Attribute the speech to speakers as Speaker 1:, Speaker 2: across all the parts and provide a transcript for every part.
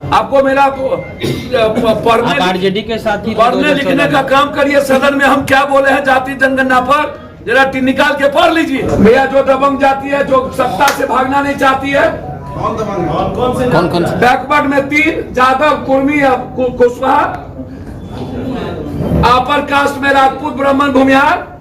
Speaker 1: आपको मेरा
Speaker 2: आरजेडी के साथ ही
Speaker 1: पढ़ने लिखने का काम करिए। सदन में हम क्या बोले हैं जाति जनगणना पर, जरा निकाल के पढ़ लीजिए। भैया जो दबंग जाति है, जो सत्ता से भागना नहीं चाहती है,
Speaker 2: कौन से
Speaker 1: बैकवर्ड में 3 जादव, कुर्मी, कुशवाहा, अपर कास्ट में राजपूत, ब्राह्मण, भूमिहार।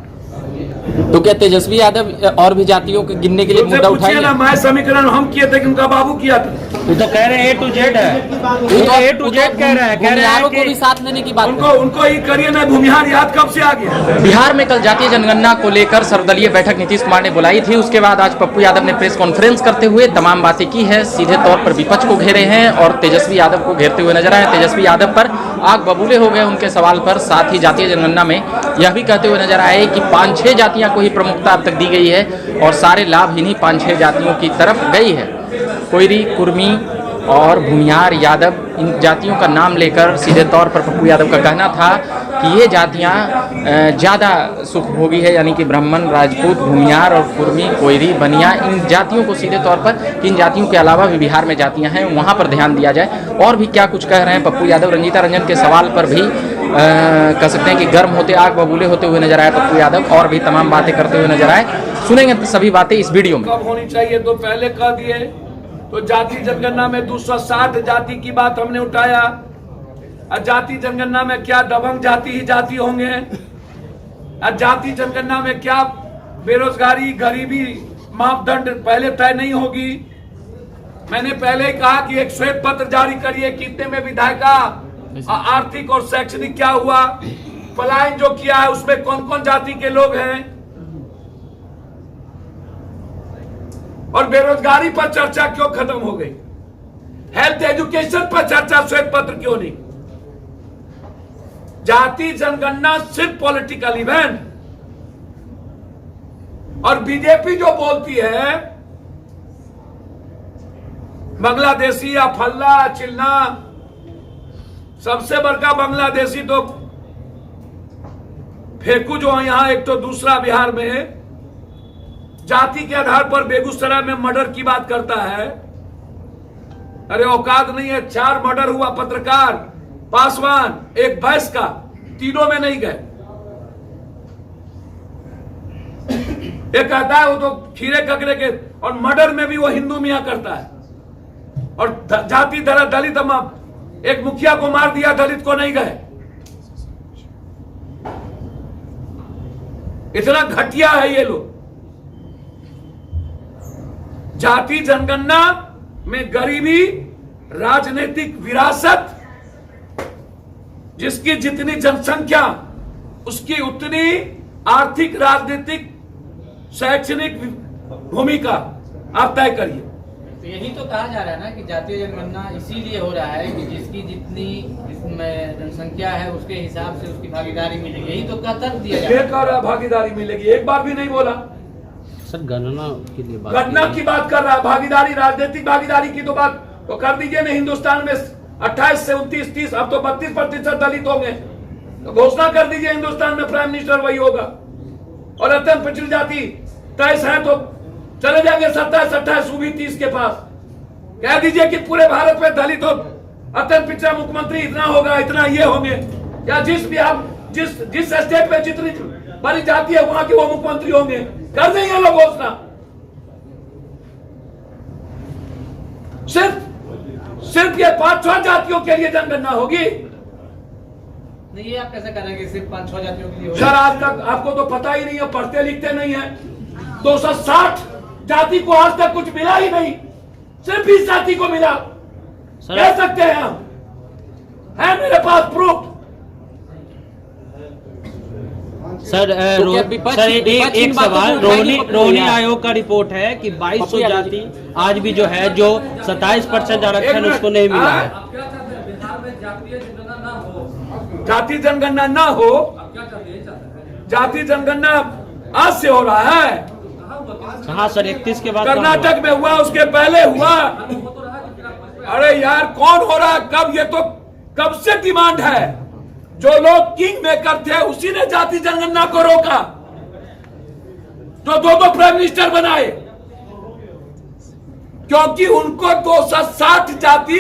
Speaker 2: तो क्या तेजस्वी यादव और भी जातियों के गिनने के लिए मुद्दा उठाएंगे?
Speaker 1: ना, मैं समीकरण हम किए थे कि उनका बाबू किया था।
Speaker 3: वो तो कह रहे हैं A to Z है, वो तो A to Z कह रहे हैं
Speaker 2: को भी साथ लेने की बात
Speaker 1: उनको ही करिए ना। भूमिहार याद कब से आ गया?
Speaker 2: बिहार में कल जातीय जनगणना को लेकर सर्वदलीय बैठक नीतीश कुमार ने बुलाई थी। उसके बाद आज पप्पू यादव ने प्रेस कॉन्फ्रेंस करते हुए तमाम बातें की है। सीधे तौर पर विपक्ष को घेरे हैं और तेजस्वी यादव को घेरते हुए नजर आए। तेजस्वी यादव पर आग बबूले हो गए उनके सवाल पर। साथ ही जातीय जनगणना में यह भी कहते हुए नजर आए कि 5-6 जातियां को ही प्रमुखता अब तक दी गई है और सारे लाभ इन्हीं 5-6 जातियों की तरफ गई है। कोयरी, कुर्मी और भूमिहार, यादव, इन जातियों का नाम लेकर सीधे तौर पर पप्पू यादव का कहना था कि ये जातियां ज़्यादा सुखभोगी है, यानी कि ब्राह्मण, राजपूत, भूमिहार और कुर्मी, कोयरी, बनिया, इन जातियों को सीधे तौर पर, इन जातियों के अलावा भी बिहार में जातियां हैं वहाँ पर ध्यान दिया जाए। और भी क्या कुछ कह रहे हैं पप्पू यादव। रंजीता रंजन के सवाल पर भी कह सकते हैं कि गर्म होते, आग बबूले होते हुए नजर आए पप्पू यादव और भी तमाम बातें करते हुए नजर आए। सुनेंगे सभी बातें इस वीडियो में।
Speaker 1: कब होनी चाहिए तो पहले कह दिए। तो जाति जनगणना में 260 जाति की बात हमने उठाया। जाति जनगणना में क्या दबंग जाति ही जाति होंगे? जाति जनगणना में क्या बेरोजगारी, गरीबी मापदंड पहले तय नहीं होगी? मैंने पहले ही कहा कि एक श्वेत पत्र जारी करिए, कितने में विधायिका, आर्थिक और शैक्षणिक क्या हुआ, पलायन जो किया है उसमें कौन कौन जाति के लोग हैं, और बेरोजगारी पर चर्चा क्यों खत्म हो गई, हेल्थ एजुकेशन पर चर्चा श्वेत पत्र क्यों नहीं? जाति जनगणना सिर्फ पॉलिटिकल इवेंट। और बीजेपी जो बोलती है बांग्लादेशी या फल्ला चिल्ला, सबसे बड़का बांग्लादेशी तो फेंकू जो यहां, एक तो दूसरा बिहार में जाति के आधार पर बेगूसराय में मर्डर की बात करता है। अरे औकात नहीं है, 4 मर्डर हुआ, पत्रकार, पासवान, एक भैंस का, तीनों में नहीं गए। एक कहता है वो तो खीरे ककरे के, और मर्डर में भी वो हिंदू मियां करता है। और जाति दलित, एक मुखिया को मार दिया, दलित को नहीं गए। इतना घटिया है ये लोग। जाति जनगणना में गरीबी, राजनीतिक विरासत, जिसकी जितनी जनसंख्या उसकी उतनी आर्थिक, राजनीतिक, शैक्षणिक भूमिका आप तय करिए।
Speaker 4: तो यही तो कहा जा रहा है ना कि जातीय जनगणना इसीलिए हो रहा है कि जिसकी जितनी इसमें जनसंख्या है उसके हिसाब से उसकी भागीदारी मिलेगी। यही तो तर्क दिया जा रहा है।
Speaker 1: भागीदारी मिलेगी, एक बार भी नहीं बोला।
Speaker 3: सर गणना के लिए
Speaker 1: गणना की बात कर रहा है, भागीदारी, राजनीतिक भागीदारी की तो बात तो कर दीजिए ना। हिंदुस्तान में 28 से 29, 30, अब तो 32% दलित होंगे, तो घोषणा कर दीजिए हिंदुस्तान में प्राइम मिनिस्टर वही होगा। और अत्यंत पिछड़ी जाति 23 है तो चले जाएंगे 27-28, वो भी 30 के पास। कह दीजिए कि पूरे भारत में दलित हो, अत्यंत पिछड़ा मुख्यमंत्री इतना होगा, इतना ये होंगे, या जिस भी आप जिस स्टेट में जितनी बड़ी जाति है वहां के वो मुख्यमंत्री होंगे, कर देंगे लोग घोषणा। सिर्फ ये 5-6 जातियों के लिए जनगणना होगी।
Speaker 4: नहीं, ये आप कैसे करेंगे सिर्फ 5-6 जातियों के लिए होगी?
Speaker 1: सर आज तक आपको तो पता ही नहीं है, पढ़ते लिखते नहीं है। 260 जाति को आज तक कुछ मिला ही नहीं, सिर्फ 20 जाति को मिला। कह सकते हैं हम, है मेरे पास प्रूफ।
Speaker 3: सर एक सवाल, रोहिणी आयोग का रिपोर्ट है कि 2200 जाति आज भी जो है, जो 27% आरक्षण उसको नहीं मिला है।
Speaker 1: जाति जनगणना ना हो, जाति जनगणना आज से हो रहा है।
Speaker 3: हाँ सर, 31 के बाद
Speaker 1: कर्नाटक में हुआ, उसके पहले हुआ। अरे यार कौन हो रहा है, कब? ये तो कब से डिमांड है। जो लोग किंग मेकर थे उसी ने जाति जनगणना को रोका, जो 2 प्राइम मिनिस्टर बनाए, क्योंकि उनको 260 जाति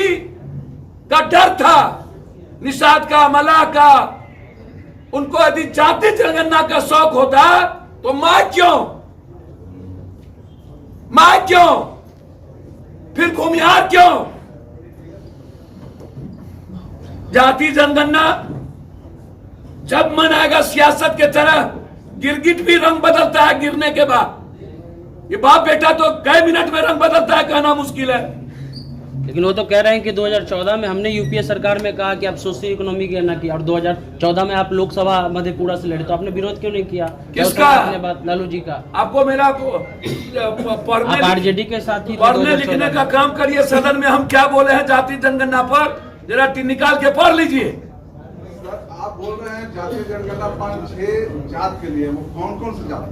Speaker 1: का डर था, निषाद का, मला का। उनको यदि जाति जनगणना का शौक होता तो मैं क्यों, फिर भूमिहार क्यों? जाति जनगणना जब मन आएगा सियासत के तरह, गिरगिट भी रंग बदलता है गिरने के बाद। ये बाप बेटा तो कई मिनट में रंग बदलता है, कहना मुश्किल है।
Speaker 3: लेकिन वो तो कह रहे हैं कि 2014 में हमने यूपीए सरकार में कहा कि आप सोशियो इकोनॉमी की गणना की, और 2014 में आप लोकसभा मधेपुरा से लड़े, तो आपने विरोध क्यों नहीं किया?
Speaker 1: किसका?
Speaker 3: बात लालू जी का।
Speaker 1: आपको मेरा
Speaker 3: आप आरजेडी के साथ ही
Speaker 1: पढ़ने लिखने का काम करिए। सदन में हम क्या बोले हैं जाति जनगणना पर, जरा निकाल के पढ़ लीजिए।
Speaker 5: आप बोल रहे हैं जातीय जनगणना 5-6 जात के लिए, वो कौन कौन सी जात?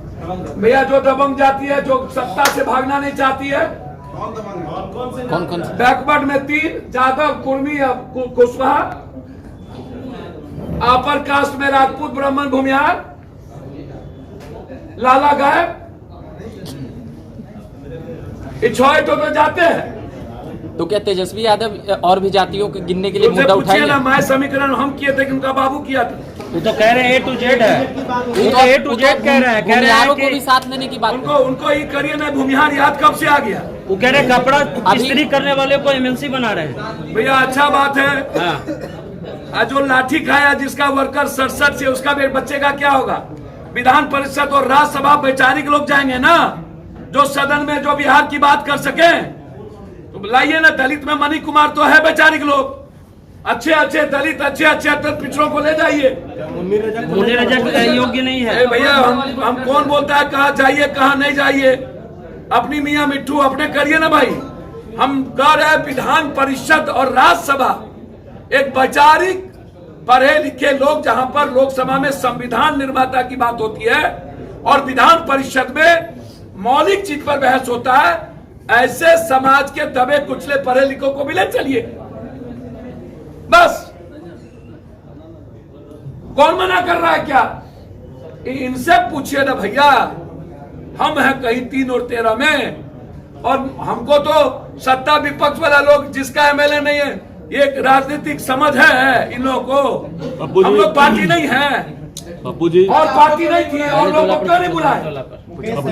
Speaker 1: भैया जो दबंग जाति है, जो सत्ता से भागना नहीं चाहती है।
Speaker 5: कौन दबंग है?
Speaker 2: कौन कौन
Speaker 1: बैकवर्ड में 3, यादव, कुर्मी, कुशवाहा। अपर कास्ट में राजपूत, ब्राह्मण, भूमिहार, लाला गायब। छह तो जाते हैं।
Speaker 2: तो क्या तेजस्वी यादव और भी जातियों को गिनने के लिए
Speaker 1: उनसे
Speaker 2: मुद्दा
Speaker 1: पूछिए ना,
Speaker 2: उठाएंगे?
Speaker 1: मैं समीकरण हम किए थे कि उनका बाबू किया था।
Speaker 3: वो तो कह रहे हैं A to Z है, वो तो A to Z कह रहा है। कह रहे हैं
Speaker 2: को भी
Speaker 3: कि
Speaker 2: साथ लेने की बात।
Speaker 1: उनको ये करिए ना, भूमिहार याद कब से आ गया?
Speaker 3: वो कह रहे हैं कपड़ा इस्त्री करने वाले को MNC बना रहे हैं।
Speaker 1: भैया अच्छा बात है।
Speaker 3: हाँ।
Speaker 1: आज जो लाठी खाया जिसका वर्कर 67 से, उसका बच्चे का क्या होगा? विधान परिषद और राज्यसभा वैचारिक लोग जाएंगे ना, जो सदन में जो बिहार की बात कर सके। तो लाइए ना, दलित में मणि कुमार तो है वैचारिक लोग, अच्छे दलित, अच्छे पिछड़ों को ले जाइए।
Speaker 3: मुझे रजक योग्य नहीं है।
Speaker 1: भैया हम कौन बोलता है कहाँ जाइए कहाँ नहीं जाइए? अपनी मियाँ मिट्ठू अपने करिए ना भाई। हम कह रहे हैं विधान परिषद और राज्यसभा एक वैचारिक पढ़े लिखे लोग, जहां पर लोकसभा में संविधान निर्माता की बात होती है और विधान परिषद में मौलिक चीज पर बहस होता है, ऐसे समाज के दबे कुचले पढ़े लिखों को भी ले चलिए। बस कौन मना कर रहा है क्या? इनसे पूछिए ना भैया। हम हैं कहीं 3 और 13 में, और हमको तो सत्ता विपक्ष वाला लोग, जिसका एमएलए नहीं है, एक राजनीतिक समझ है इन लोगों को। हम लोग पार्टी नहीं है,
Speaker 6: पप्पू जी,
Speaker 1: और पार्टी नहीं थी, और लोगों को क्यों नहीं बुलाए?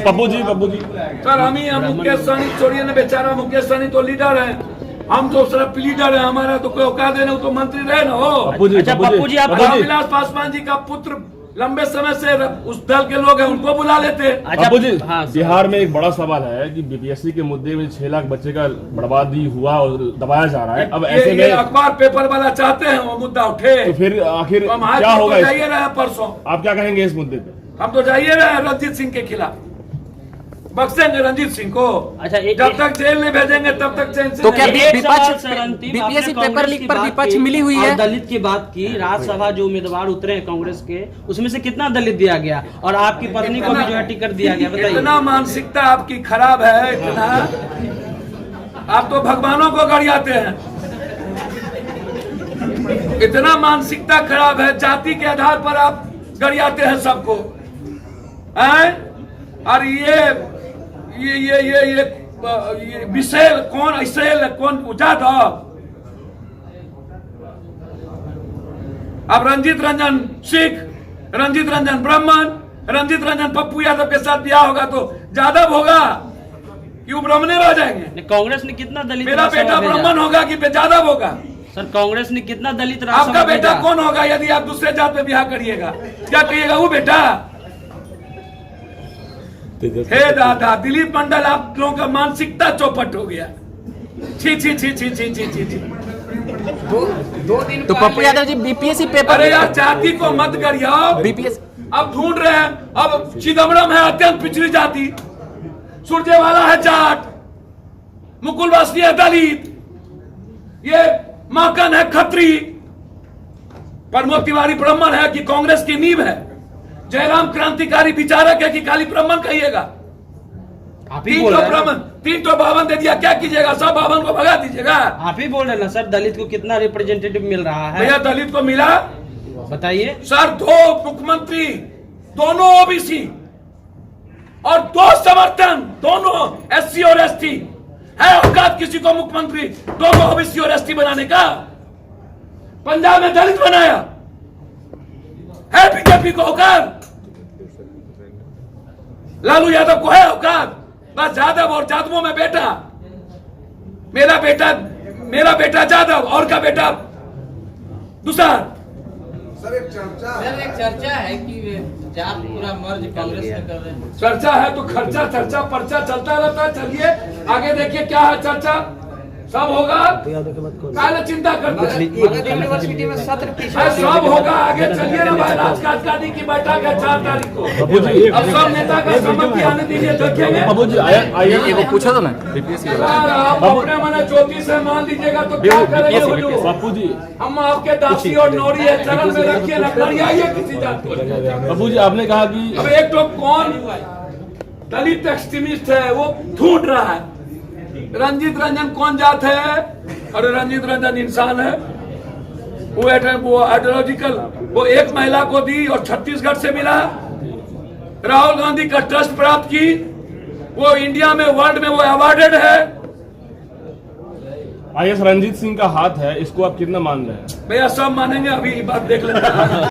Speaker 6: पप्पू जी
Speaker 1: सर हम मुकेश सहनी छोड़िए ना, बेचारा मुकेश सहनी तो लीडर है, हम तो सिर्फ लीडर है। हमारा तो कोई औकात है ना, तो मंत्री रहे ना हो।
Speaker 3: अच्छा पप्पू जी, आप
Speaker 1: रामविलास पासवान जी का पुत्र लंबे समय से उस दल के लोग हैं, उनको बुला लेते।
Speaker 6: पप्पू जी,
Speaker 3: हाँ,
Speaker 6: बिहार में एक बड़ा सवाल है कि बीपीएससी के मुद्दे में 6 लाख बच्चे का बर्बादी हुआ और दबाया जा रहा है। अब ऐसे में
Speaker 1: अखबार पेपर वाला चाहते हैं वो मुद्दा उठे,
Speaker 6: तो फिर आखिर
Speaker 1: तो हम
Speaker 6: क्या होगा?
Speaker 1: जाइए रहे परसों,
Speaker 6: आप क्या कहेंगे इस मुद्दे पे?
Speaker 1: हम तो जाइए रहे रंजीत सिंह के खिलाफ, बख्शेंगे रंजीत सिंह को।
Speaker 3: अच्छा,
Speaker 1: जब तक जेल नहीं भेजेंगे तब तक चैन से
Speaker 2: तो क्या
Speaker 1: नहीं।
Speaker 2: विपक्ष बीपीएससी पेपर लीक पर विपक्ष मिली हुई है?
Speaker 3: दलित की बात की, राज्यसभा जो उम्मीदवार उतरे हैं कांग्रेस के, उसमें से कितना दलित दिया गया, और आपकी पत्नी को भी जो है टिकट दिया गया? बताइए।
Speaker 1: इतना मानसिकता आपकी खराब है, इतना आप तो भगवानों को गड़ियाते हैं। इतना मानसिकता खराब है, जाति के आधार पर आप गड़ियाते हैं सबको। और ये विशेल कौन, इसेल कौन जादव, अब रंजीत रंजन सिख, रंजीत रंजन ब्राह्मण, रंजीत रंजन पप्पू यादव के साथ ब्याह होगा तो जादव होगा कि वो ब्राह्मण रह जाएंगे?
Speaker 3: कांग्रेस ने कितना दलित?
Speaker 1: मेरा बेटा ब्राह्मण होगा कि जादव होगा?
Speaker 3: सर कांग्रेस ने कितना दलित?
Speaker 1: आपका बेटा कौन होगा यदि आप दूसरे जात में ब्याह करिएगा? क्या कहिएगा? वो बेटा। हे दादा, दिलीप मंडल, आप लोगों का मानसिकता चौपट हो गया। छी छी छी छी छी छी छी छी।
Speaker 2: तो पप्पू यादव जी बीपीएससी पेपर,
Speaker 1: अरे यार जाति को मत करिए।
Speaker 2: बीपीएस
Speaker 1: अब ढूंढ रहे हैं, अब चिदम्बरम है अत्यंत पिछड़ी जाति, सुरजेवाला है जाट, मुकुल वासनी है दलित, ये माकन है खत्री, प्रमोद तिवारी ब्राह्मण है कि कांग्रेस की नींव है, जयराम क्रांतिकारी विचारक है कि खाली ब्राह्मण कहिएगा? तीन तो ब्राह्मण, 3 तो 52 दे दिया, क्या कीजिएगा? सब 52 को भगा दीजिएगा?
Speaker 3: आप ही बोल रहे ना सर, दलित को कितना रिप्रेजेंटेटिव मिल रहा है?
Speaker 1: भैया दलित को मिला,
Speaker 3: बताइए
Speaker 1: सर। 2 मुख्यमंत्री, दोनों ओबीसी, और 2 समर्थन, दोनों एससी और एसटी है। औकात किसी को मुख्यमंत्री दोनों ओबीसी और एसटी बनाने का? पंजाब में दलित बनाया है बीजेपी को औकात, लालू यादव को है औकात। बस यादव और यादवों में बेटा, मेरा बेटा यादव और का बेटा दूसरा।
Speaker 5: सर एक
Speaker 4: चर्चा है कि जात पूरा मर्ज कांग्रेस में कर रहे हैं।
Speaker 1: चर्चा है तो खर्चा चर्चा पर्चा चलता रहता है। चलिए आगे देखिए क्या है चर्चा, सब होगा, काहे चिंता करते हैं।
Speaker 4: यूनिवर्सिटी में सत्र
Speaker 1: सब होगा, आगे चलिए ना भाई। राजकाज की बैठक है 4 तारीख को। अब सब नेता का सम्मति आने दीजिए, देखेंगे।
Speaker 6: बाबू जी
Speaker 2: वो पूछा था ना बीपीएससी
Speaker 1: आप अपने मने ज्योति से मान लीजिएगा तो क्या करेंगे हुजूर?
Speaker 6: बापू जी
Speaker 1: हम आपके दासी और नौरी है चरण में रखिए ना, करिए किसी जात को।
Speaker 6: बाबू जी आपने कहा कि
Speaker 1: अब एक तो कौन दलित एक्सट्रीमिस्ट है वो ढूंढ रहा है। रंजीत रंजन कौन जात है? और रंजीत रंजन इंसान है। वो आइडियोलॉजिकल, वो एक महिला को दी और छत्तीसगढ़ से मिला। राहुल गांधी का ट्रस्ट प्राप्त की, वो इंडिया में वर्ल्ड में वो अवार्डेड है।
Speaker 6: आईएएस रंजीत सिंह का हाथ है, इसको आप कितना मान रहे हैं?
Speaker 1: भैया सब मानेंगे, अभी बात देख लेते हैं।